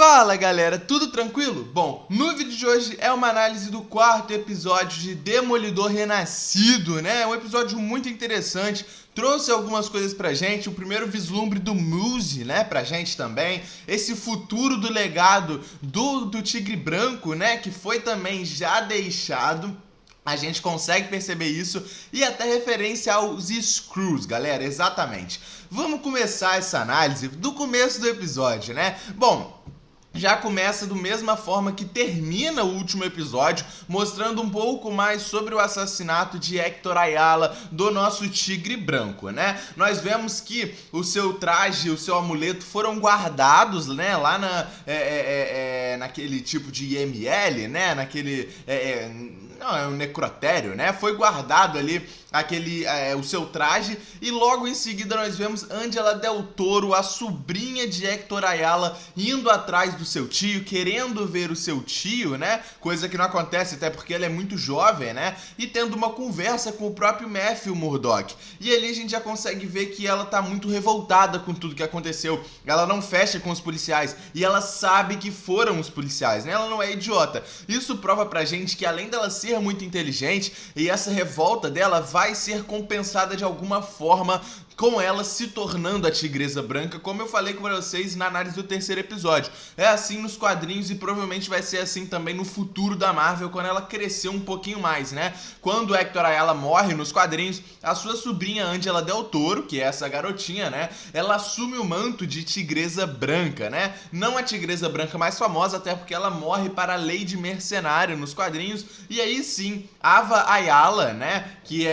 Fala galera, tudo tranquilo? Bom, no vídeo de hoje é uma análise do quarto episódio de Demolidor Renascido, né? É um episódio muito interessante, trouxe algumas coisas pra gente, o primeiro vislumbre do Muse, né, pra gente também, esse futuro do legado do Tigre Branco, né, que foi também já deixado. A gente consegue perceber isso e até referência aos Skrulls, galera, exatamente. Vamos começar essa análise do começo do episódio, né? Bom, já começa da mesma forma que termina o último episódio, mostrando um pouco mais sobre o assassinato de Hector Ayala, do nosso Tigre Branco, né? Nós vemos que o seu traje, o seu amuleto foram guardados, né? Lá naquele tipo de IML, né? Não, é um necrotério, né? Foi guardado ali o seu traje e logo em seguida nós vemos Angela Del Toro, a sobrinha de Hector Ayala, indo atrás do seu tio, querendo ver o seu tio, né? Coisa que não acontece até porque ela é muito jovem, né? E tendo uma conversa com o próprio Matthew Murdock. E ali a gente já consegue ver que ela tá muito revoltada com tudo que aconteceu. Ela não fecha com os policiais e ela sabe que foram os policiais, né? Ela não é idiota. Isso prova pra gente que além dela ser muito inteligente e essa revolta dela vai ser compensada de alguma forma com ela se tornando a Tigresa Branca, como eu falei com vocês na análise do terceiro episódio. É assim nos quadrinhos e provavelmente vai ser assim também no futuro da Marvel, quando ela crescer um pouquinho mais, né? Quando Hector Ayala morre nos quadrinhos, a sua sobrinha Angela Del Toro, que é essa garotinha, né? Ela assume o manto de Tigresa Branca, né? Não a Tigresa Branca mais famosa, até porque ela morre para a Lady Mercenário nos quadrinhos. E aí sim, Ava Ayala, né? Que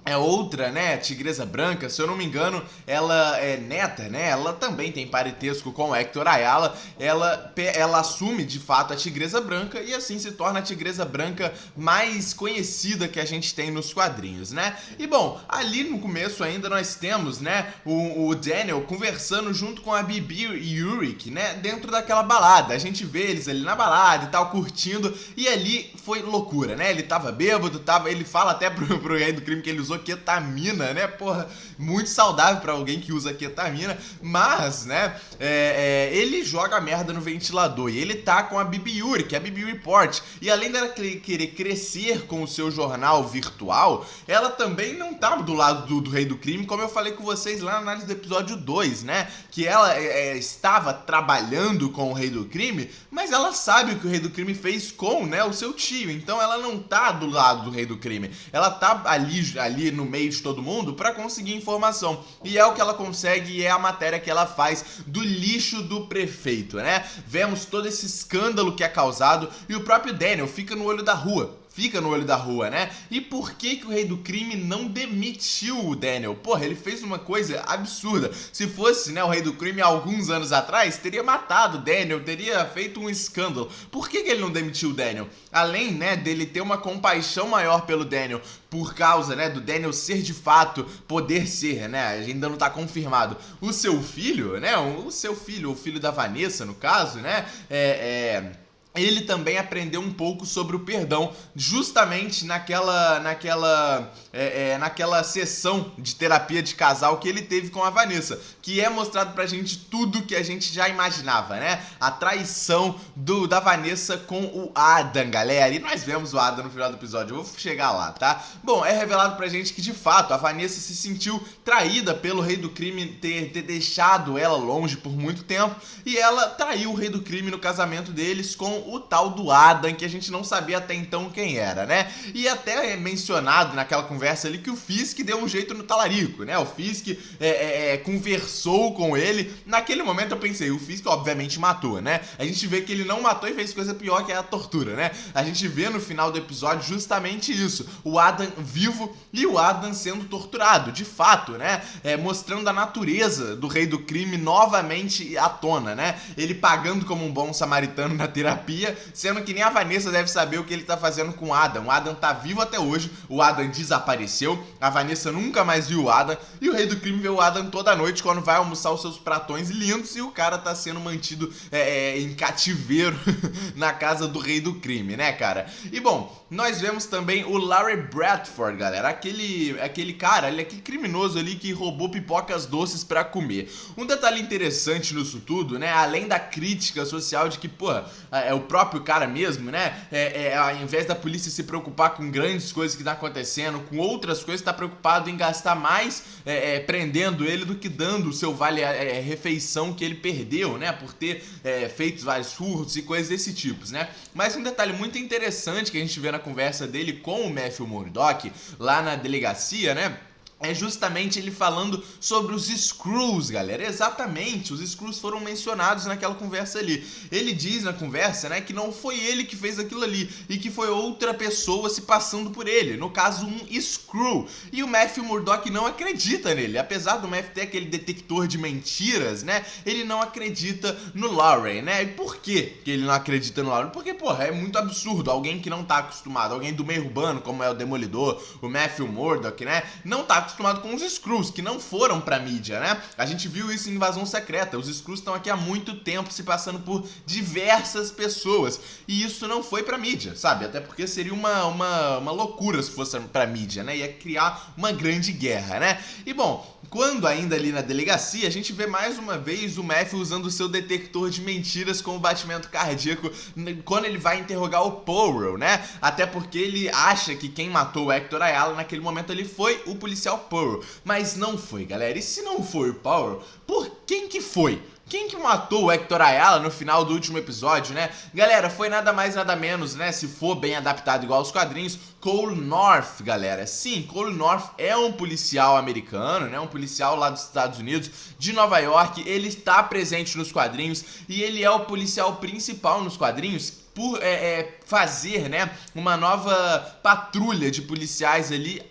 é outra, né, Tigresa Branca, se eu não me engano, ela é neta, né, ela também tem parentesco com o Hector Ayala, ela assume de fato a Tigresa Branca e assim se torna a Tigresa Branca mais conhecida que a gente tem nos quadrinhos, né. E bom, ali no começo ainda nós temos, né, o Daniel conversando junto com a Bibi e Yurik, né, dentro daquela balada, a gente vê eles ali na balada e tal, curtindo, e ali foi loucura, né, ele tava bêbado, ele fala até pro rei do crime que ele usou ketamina, né? Porra, muito saudável pra alguém que usa ketamina, mas, né, ele joga a merda no ventilador e ele tá com a Bibi Yuri, que é a Bibi Report, e além dela querer crescer com o seu jornal virtual, ela também não tá do lado do rei do crime, como eu falei com vocês lá na análise do episódio 2, né? Que ela estava trabalhando com o rei do crime, mas ela sabe o que o rei do crime fez com, né, o seu tio, então ela não tá do lado do rei do crime, ela tá ali no meio de todo mundo para conseguir informação. E é o que ela consegue e é a matéria que ela faz do lixo do prefeito, né? Vemos todo esse escândalo que é causado e o próprio Daniel fica no olho da rua. Né? E por que o rei do crime não demitiu o Daniel? Porra, ele fez uma coisa absurda. Se fosse, né, o rei do crime há alguns anos atrás, teria matado o Daniel, teria feito um escândalo. Por que ele não demitiu o Daniel? Além, né, dele ter uma compaixão maior pelo Daniel, por causa, né, do Daniel ser de fato, poder ser, né, ainda não tá confirmado, o seu filho, né, o filho da Vanessa, no caso, né, ele também aprendeu um pouco sobre o perdão, justamente naquela sessão de terapia de casal que ele teve com a Vanessa, que é mostrado pra gente tudo que a gente já imaginava, né? A traição da Vanessa com o Adam, galera, e nós vemos o Adam no final do episódio, eu vou chegar lá, tá? Bom, é revelado pra gente que, de fato, a Vanessa se sentiu traída pelo rei do crime ter deixado ela longe por muito tempo, e ela traiu o rei do crime no casamento deles com o tal do Adam, que a gente não sabia até então quem era, né? E até é mencionado naquela conversa ali que o Fisk deu um jeito no talarico, né? O Fisk conversou com ele. Naquele momento eu pensei, o Fisk obviamente matou, né? A gente vê que ele não matou e fez coisa pior, que é a tortura, né? A gente vê no final do episódio justamente isso, o Adam vivo e o Adam sendo torturado, de fato, né? Mostrando a natureza do rei do crime novamente à tona, né? Ele pagando como um bom samaritano na terapia terapia, sendo que nem a Vanessa deve saber o que ele tá fazendo com o Adam. O Adam tá vivo até hoje, o Adam desapareceu, a Vanessa nunca mais viu o Adam, e o Rei do Crime vê o Adam toda noite quando vai almoçar os seus pratões lindos, e o cara tá sendo mantido em cativeiro na casa do Rei do Crime, né, cara? E bom, nós vemos também o Larry Bradford, galera, aquele cara, aquele criminoso ali que roubou pipocas doces pra comer. Um detalhe interessante nisso tudo, né, além da crítica social de que, pô, é o próprio cara mesmo, né, ao invés da polícia se preocupar com grandes coisas que tá acontecendo, com outras coisas, tá preocupado em gastar mais prendendo ele do que dando o seu vale-refeição que ele perdeu, né, por ter feito vários furtos e coisas desse tipo, né. Mas um detalhe muito interessante que a gente vê na conversa dele com o Matthew Murdock lá na delegacia, né, é justamente ele falando sobre os Screws, galera. Exatamente, os Screws foram mencionados naquela conversa ali. Ele diz na conversa, né, que não foi ele que fez aquilo ali e que foi outra pessoa se passando por ele, no caso um Screw. E o Matthew Murdock não acredita nele, apesar do Matthew ter aquele detector de mentiras, né, ele não acredita no Lauren, né. E por que ele não acredita no Lauren? Porque, porra, é muito absurdo alguém que não tá acostumado, alguém do meio urbano, como é o Demolidor, o Matthew Murdock, né, não tá acostumado com os Screws, que não foram pra mídia, né? A gente viu isso em Invasão Secreta. Os Screws estão aqui há muito tempo se passando por diversas pessoas. E isso não foi pra mídia, sabe? Até porque seria uma loucura se fosse pra mídia, né? Ia criar uma grande guerra, né? E bom, quando ainda ali na delegacia, a gente vê mais uma vez o Matthew usando o seu detector de mentiras com o batimento cardíaco quando ele vai interrogar o Poirot, né? Até porque ele acha que quem matou o Hector Ayala naquele momento ali foi o policial Poirot. Mas não foi, galera. E se não foi o Poirot, por quem que foi? Quem que matou o Hector Ayala no final do último episódio, né? Galera, foi nada mais nada menos, né? Se for bem adaptado igual aos quadrinhos, Cole North, galera. Sim, Cole North é um policial americano, né? Um policial lá dos Estados Unidos, de Nova York. Ele está presente nos quadrinhos e ele é o policial principal nos quadrinhos por fazer, né, uma nova patrulha de policiais ali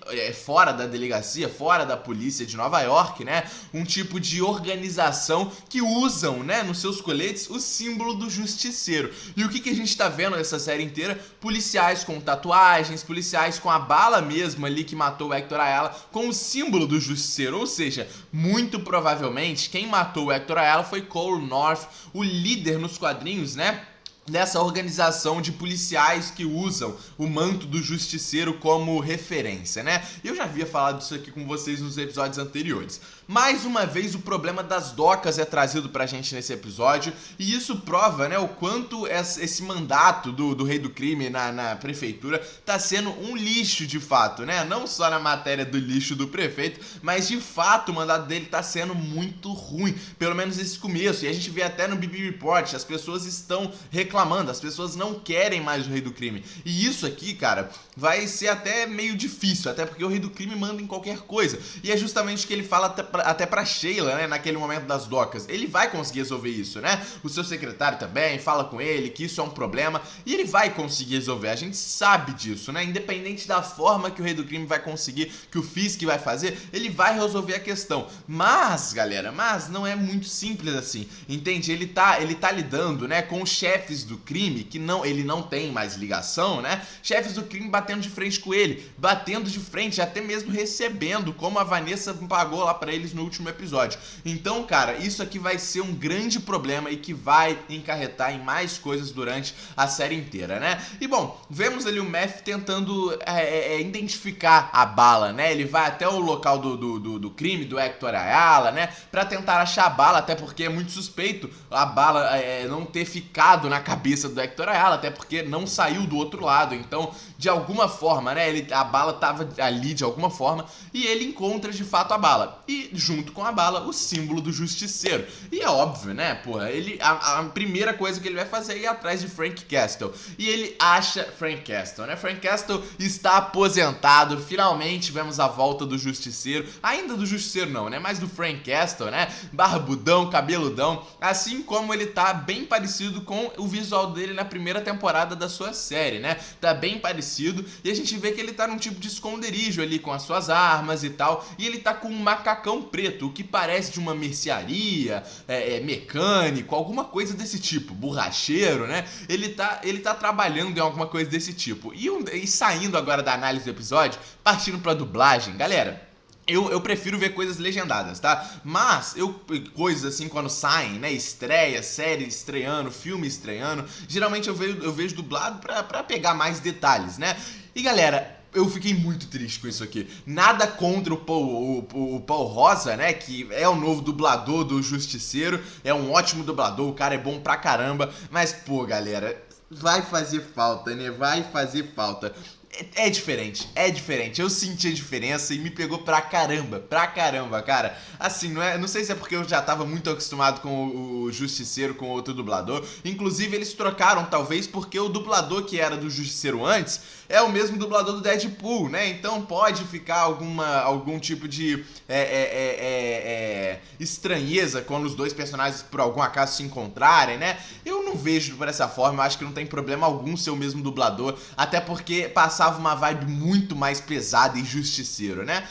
fora da delegacia, fora da polícia de Nova York, né, um tipo de organização que usam, né, nos seus coletes o símbolo do justiceiro. E o que a gente tá vendo nessa série inteira? Policiais com tatuagens, policiais com a bala mesmo ali que matou o Hector Ayala com o símbolo do justiceiro, ou seja, muito provavelmente quem matou o Hector Ayala foi Cole North, o líder nos quadrinhos, né, dessa organização de policiais que usam o manto do justiceiro como referência, né? Eu já havia falado disso aqui com vocês nos episódios anteriores. Mais uma vez o problema das docas é trazido pra gente nesse episódio e isso prova, né, o quanto esse mandato do Rei do Crime na prefeitura tá sendo um lixo de fato, né? Não só na matéria do lixo do prefeito, mas de fato o mandato dele tá sendo muito ruim, pelo menos esse começo. E a gente vê até no BB Report, as pessoas estão reclamando, as pessoas não querem mais o Rei do Crime. E isso aqui, cara, vai ser até meio difícil, até porque o Rei do Crime manda em qualquer coisa. E é justamente o que ele fala até pra Sheila, né, naquele momento das docas. Ele vai conseguir resolver isso, né? O seu secretário também fala com ele que isso é um problema e ele vai conseguir resolver. A gente sabe disso, né? Independente da forma que o Rei do Crime vai conseguir, que o Fisk vai fazer, ele vai resolver a questão. Mas, galera, não é muito simples assim, entende? Ele tá lidando, né, com os chefes do crime, que ele não tem mais ligação, né? Chefes do crime batendo de frente com ele, batendo de frente, até mesmo recebendo, como a Vanessa pagou lá pra eles no último episódio. Então, cara, isso aqui vai ser um grande problema e que vai encarretar em mais coisas durante a série inteira, né? E bom, vemos ali o Matthew tentando identificar a bala, né? Ele vai até o local do crime, do Hector Ayala, né? Pra tentar achar a bala, até porque é muito suspeito a bala não ter ficado na cabeça do Hector Ayala, até porque não saiu do outro lado. Então, de alguma forma, né? A bala tava ali de alguma forma e ele encontra de fato a bala. E junto com a bala, o símbolo do justiceiro. E é óbvio, né? Porra, a primeira coisa que ele vai fazer é ir atrás de Frank Castle. E ele acha Frank Castle, né? Frank Castle está aposentado. Finalmente vemos a volta do justiceiro. Ainda do justiceiro não, né? Mas do Frank Castle, né? Barbudão, cabeludão. Assim como ele tá bem parecido com o visual dele na primeira temporada da sua série, né? Tá bem parecido e a gente vê que ele tá num tipo de esconderijo ali com as suas armas e tal, e ele tá com um macacão preto, o que parece de uma mercearia, mecânico, alguma coisa desse tipo, borracheiro, né? Ele tá trabalhando em alguma coisa desse tipo. E saindo agora da análise do episódio, partindo pra dublagem, galera, eu prefiro ver coisas legendadas, tá? Mas coisas assim quando saem, né? Estreia, série estreando, filme estreando, geralmente eu vejo dublado pra pegar mais detalhes, né? E galera, eu fiquei muito triste com isso aqui. Nada contra o Paul Rosa, né? Que é o novo dublador do Justiceiro. É um ótimo dublador, o cara é bom pra caramba. Mas, pô, galera, vai fazer falta, né? Vai fazer falta. É diferente. Eu senti a diferença e me pegou pra caramba, cara. Assim, não sei se é porque eu já tava muito acostumado com o Justiceiro, com outro dublador. Inclusive, eles trocaram, talvez, porque o dublador que era do Justiceiro antes é o mesmo dublador do Deadpool, né? Então pode ficar algum tipo de estranheza quando os dois personagens, por algum acaso, se encontrarem, né? Eu não vejo por essa forma, eu acho que não tem problema algum ser o mesmo dublador, até porque passava uma vibe muito mais pesada e Justiceiro, né?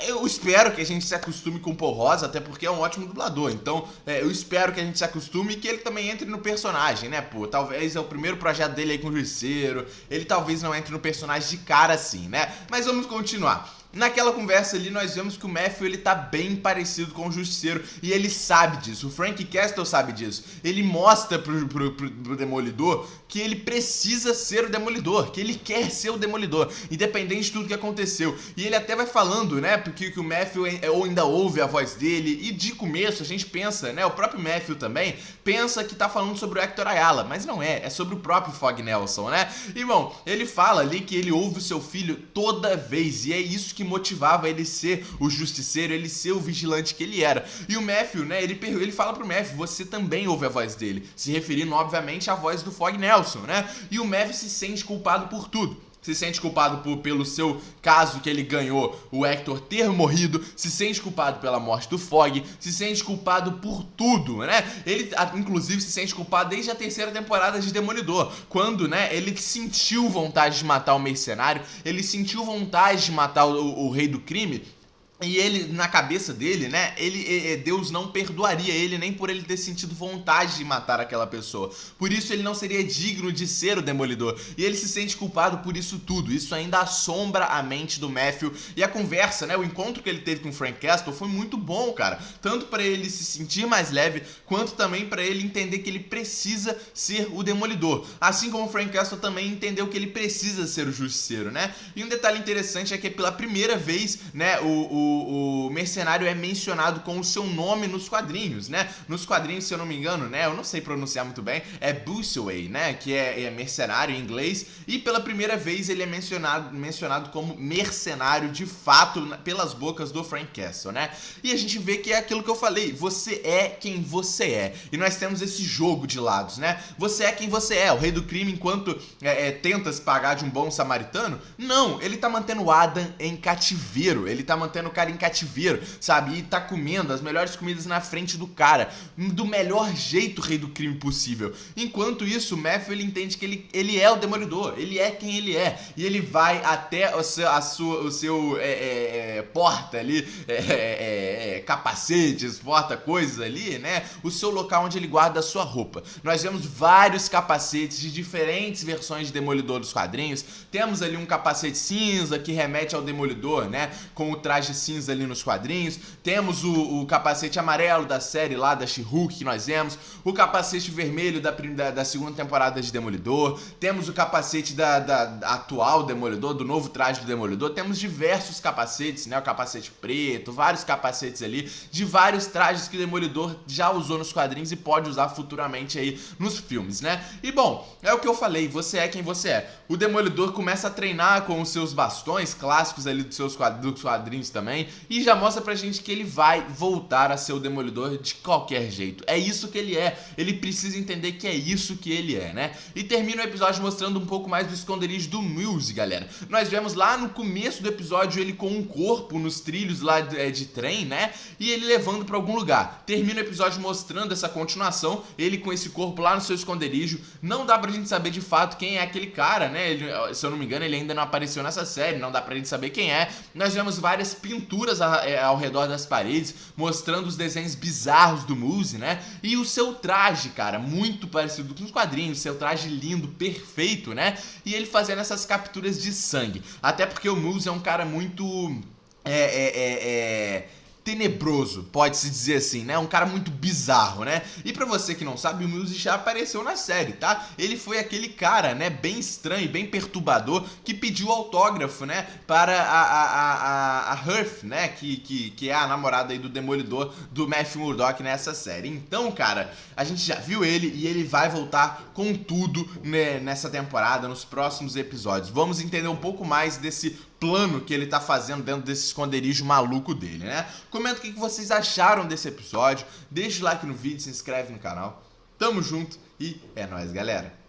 Eu espero que a gente se acostume com o Paul Rosa, até porque é um ótimo dublador. Então, eu espero que a gente se acostume e que ele também entre no personagem, né, pô? Talvez é o primeiro projeto dele aí com o Justiceiro. Ele talvez não entre no personagem de cara assim, né? Mas vamos continuar. Naquela conversa ali, nós vemos que o Matthew, ele tá bem parecido com o Justiceiro e ele sabe disso, o Frank Castle sabe disso. Ele mostra pro Demolidor que ele precisa ser o Demolidor, que ele quer ser o Demolidor, independente de tudo que aconteceu. E ele até vai falando, né, porque que o Matthew ainda ouve a voz dele, e de começo a gente pensa, né, o próprio Matthew também pensa que tá falando sobre o Hector Ayala, mas não é sobre o próprio Fog Nelson, né? E bom, ele fala ali que ele ouve o seu filho toda vez, e é isso que motivava ele ser o Justiceiro, ele ser o vigilante que ele era. E o Matthew, né, ele fala pro Matthew, você também ouve a voz dele, se referindo obviamente à voz do Fog Nelson, né? E o Matthew se sente culpado por tudo. Se sente culpado pelo seu caso que ele ganhou, o Hector ter morrido, se sente culpado pela morte do Fog, se sente culpado por tudo, né? Ele, inclusive, se sente culpado desde a terceira temporada de Demolidor, quando, né, ele sentiu vontade de matar o mercenário, ele sentiu vontade de matar o rei do crime. E ele, na cabeça dele, né, Deus não perdoaria ele nem por ele ter sentido vontade de matar aquela pessoa. Por isso ele não seria digno de ser o Demolidor. E ele se sente culpado por isso tudo. Isso ainda assombra a mente do Matthew. E a conversa, né, o encontro que ele teve com o Frank Castle foi muito bom, cara. Tanto pra ele se sentir mais leve, quanto também pra ele entender que ele precisa ser o Demolidor. Assim como o Frank Castle também entendeu que ele precisa ser o Justiceiro, né? E um detalhe interessante é que pela primeira vez, né, o mercenário é mencionado com o seu nome nos quadrinhos, né? Nos quadrinhos, se eu não me engano, né? Eu não sei pronunciar muito bem. É Busceway, né? Que é mercenário em inglês. E pela primeira vez ele é mencionado como mercenário de fato pelas bocas do Frank Castle, né? E a gente vê que é aquilo que eu falei. Você é quem você é. E nós temos esse jogo de lados, né? Você é quem você é. O rei do crime, enquanto tenta se pagar de um bom samaritano, não. Ele tá mantendo o Adam em cativeiro. Ele tá mantendo o cara em cativeiro, sabe? E tá comendo as melhores comidas na frente do cara, do melhor jeito rei do crime possível. Enquanto isso, o Matthew, ele entende que ele é o Demolidor, ele é quem ele é, e ele vai até o seu porta ali, capacetes, porta coisas ali, né? O seu local onde ele guarda a sua roupa. Nós vemos vários capacetes de diferentes versões de Demolidor dos quadrinhos. Temos ali um capacete cinza que remete ao Demolidor, né? Com o traje cinza ali nos quadrinhos. Temos o capacete amarelo da série lá da She-Hulk que nós vemos. O capacete vermelho da segunda temporada de Demolidor. Temos o capacete da atual Demolidor, do novo traje do Demolidor. Temos diversos capacetes, né? O capacete preto, vários capacetes ali, de vários trajes que o Demolidor já usou nos quadrinhos e pode usar futuramente aí nos filmes, né? E bom, é o que eu falei, você é quem você é. O Demolidor começa a treinar com os seus bastões clássicos ali dos quadrinhos também. também, e já mostra pra gente que ele vai voltar a ser o Demolidor de qualquer jeito. É isso que ele é, ele precisa entender que é isso que ele é, né? E termina o episódio mostrando um pouco mais do esconderijo do Mills, galera. Nós vemos lá no começo do episódio ele com um corpo nos trilhos lá de trem, né? E ele levando pra algum lugar. Termina o episódio mostrando essa continuação, ele com esse corpo lá no seu esconderijo. Não dá pra gente saber de fato quem é aquele cara, né? Ele, se eu não me engano, ele ainda não apareceu nessa série, não dá pra gente saber quem é. Nós vemos várias pinturas ao redor das paredes, mostrando os desenhos bizarros do Muse, né? E o seu traje, cara, muito parecido com os quadrinhos, seu traje lindo, perfeito, né? E ele fazendo essas capturas de sangue. Até porque o Muse é um cara muito... tenebroso, pode-se dizer assim, né? Um cara muito bizarro, né? E pra você que não sabe, o Mills já apareceu na série, tá? Ele foi aquele cara, né, bem estranho, bem perturbador, que pediu autógrafo, né, para a Hearth, né, que é a namorada aí do Demolidor, do Matthew Murdock nessa série. Então, cara, a gente já viu ele e ele vai voltar com tudo, né, nessa temporada, nos próximos episódios. Vamos entender um pouco mais desse plano que ele tá fazendo dentro desse esconderijo maluco dele, né? Comenta o que vocês acharam desse episódio, deixa o like no vídeo, se inscreve no canal. Tamo junto e é nóis, galera!